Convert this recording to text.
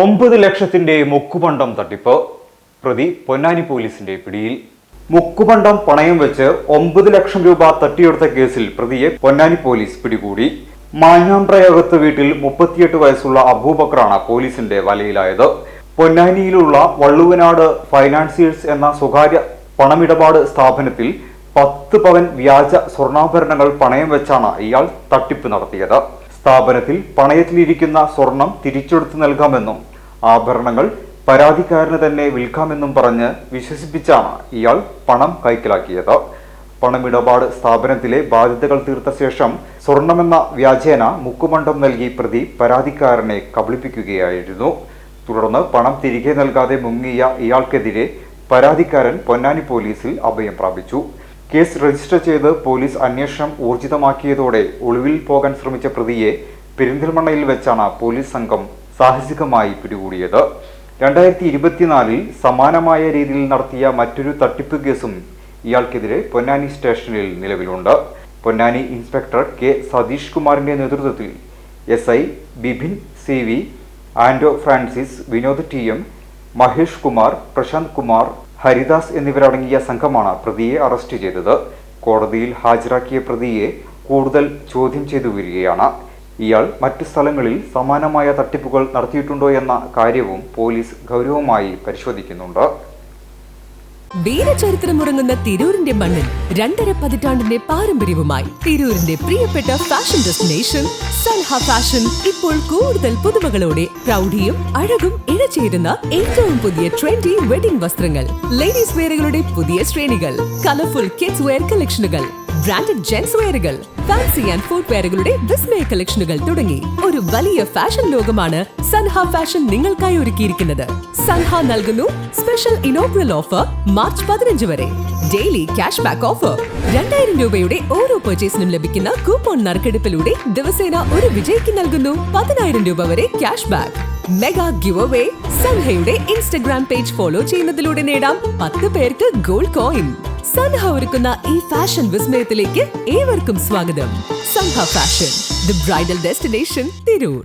9 ലക്ഷത്തിന്റെ മുക്കുപണ്ടം തട്ടിപ്പ്. പ്രതി പൊന്നാനി പോലീസിന്റെ പിടിയിൽ. മുക്കുപണ്ടം പണയം വെച്ച് 9 ലക്ഷം രൂപ തട്ടിയെടുത്ത കേസിൽ പ്രതിയെ പൊന്നാനി പോലീസ് പിടികൂടി. മാഞ്ഞാമ്പ്രയകത്ത് വീട്ടിൽ 38 വയസ്സുള്ള അബൂബക്കറാണ് പോലീസിന്റെ വലയിലായത്. പൊന്നാനിയിലുള്ള വള്ളുവനാട് ഫൈനാൻസിയേഴ്സ് എന്ന സ്വകാര്യ പണമിടപാട് സ്ഥാപനത്തിൽ 10 പവൻ വ്യാജ സ്വർണ്ണാഭരണങ്ങൾ പണയം വെച്ചാണ് ഇയാൾ തട്ടിപ്പ് നടത്തിയത്. സ്ഥാപനത്തിൽ പണയത്തിലിരിക്കുന്ന സ്വർണം തിരിച്ചെടുത്തു നൽകാമെന്നും ആഭരണങ്ങൾ പരാതിക്കാരന് തന്നെ വിൽക്കാമെന്നും പറഞ്ഞ് വിശ്വസിപ്പിച്ചാണ് ഇയാൾ പണം കൈക്കലാക്കിയത്. പണമിടപാട് സ്ഥാപനത്തിലെ ബാധ്യതകൾ തീർത്ത ശേഷം സ്വർണമെന്ന വ്യാജേന മുക്കുമണ്ഡം നൽകി പ്രതി പരാതിക്കാരനെ കബളിപ്പിക്കുകയായിരുന്നു. തുടർന്ന് പണം തിരികെ നൽകാതെ മുങ്ങിയ ഇയാൾക്കെതിരെ പരാതിക്കാരൻ പൊന്നാനി പോലീസിൽ അഭയം പ്രാപിച്ചു. കേസ് രജിസ്റ്റർ ചെയ്ത് പോലീസ് അന്വേഷണം ഊർജിതമാക്കിയതോടെ ഒളിവിൽ പോകാൻ ശ്രമിച്ച പ്രതിയെ പെരിന്തൽമണ്ണയിൽ വെച്ചാണ് പോലീസ് സംഘം സാഹസികമായി പിടികൂടിയത്. 2024 സമാനമായ രീതിയിൽ നടത്തിയ മറ്റൊരു തട്ടിപ്പ് കേസും ഇയാൾക്കെതിരെ പൊന്നാനി സ്റ്റേഷനിൽ നിലവിലുണ്ട്. പൊന്നാനി ഇൻസ്പെക്ടർ കെ സതീഷ് കുമാറിന്റെ നേതൃത്വത്തിൽ SI ബിപിൻ CV, ആൻഡോ ഫ്രാൻസിസ്, വിനോദ് TM, മഹേഷ് കുമാർ, പ്രശാന്ത് കുമാർ, ഹരിദാസ് എന്നിവരടങ്ങിയ സംഘമാണ് പ്രതിയെ അറസ്റ്റ് ചെയ്തത്. കോടതിയിൽ ഹാജരാക്കിയ പ്രതിയെ കൂടുതൽ ചോദ്യം ചെയ്തു വരികയാണ്. ഇയാൾ മറ്റു സ്ഥലങ്ങളിൽ സമാനമായ തട്ടിപ്പുകൾ നടത്തിയിട്ടുണ്ടോ എന്ന കാര്യവും പോലീസ് ഗൗരവമായി പരിശോധിക്കുന്നുണ്ട്. വീരചരിത്രമുറങ്ങുന്ന തിരൂരിന്റെ മണ്ണിൽ 2.5 പതിറ്റാണ്ടിന്റെ പാരമ്പര്യവുമായി തിരൂരിന്റെ പ്രിയപ്പെട്ട ഫാഷൻ ഡെസ്റ്റിനേഷൻ സൻഹ ഫാഷൻ ഇപ്പോൾ കൂടുതൽ പുതുമകളോടെ പ്രൗഢിയും അഴകും ഇഴചേരുന്ന ഏറ്റവും പുതിയ ട്രെൻഡി വെഡിംഗ് വസ്ത്രങ്ങൾ, ലേഡീസ് വെയറുകളുടെ പുതിയ ശ്രേണികൾ, കളർഫുൾ കിഡ്സ് വെയർ കളക്ഷനുകൾ, ബ്രാൻഡഡ് ജെന്റ്സ് വെയറുകൾ, ഫാൻസി ആൻഡ് ഫുഡ് വെയറുകളുടെ വിസ്മയ കളക്ഷനുകൾ തുടങ്ങി ഒരു വലിയ ഫാഷൻ ലോകമാണ് സൻഹ ഫാഷൻ നിങ്ങൾക്കായി ഒരുക്കിയിരിക്കുന്നത്. സൻഹ നൽകുന്നു സ്പെഷ്യൽ ഇനോഗ്രൽ ഓഫർ മാർച്ച് 15 വരെ. Daily cash back offer. 2000 രൂപയുടെ ഓരോ പർച്ചേസിനും ലഭിക്കുന്ന കൂപ്പൺ നറുക്കെടുപ്പിലൂടെ ദിവസേന ഒരു വിജയിക്ക് നൽകുന്നു 10,000 രൂപ വരെ cash back. Mega give away. സൻഹയുടെ ഇൻസ്റ്റഗ്രാം പേജ് ഫോളോ ചെയ്യുന്നതിലൂടെ നേടാം 10 പേർക്ക് ഗോൾഡ് കോയിൻ. സൻഹ ഒരുക്കുന്ന ഈ ഫാഷൻ വിസ്മയത്തിലേക്ക് ഏവർക്കും സ്വാഗതം. Sanha fashion, the bridal destination, Tirur.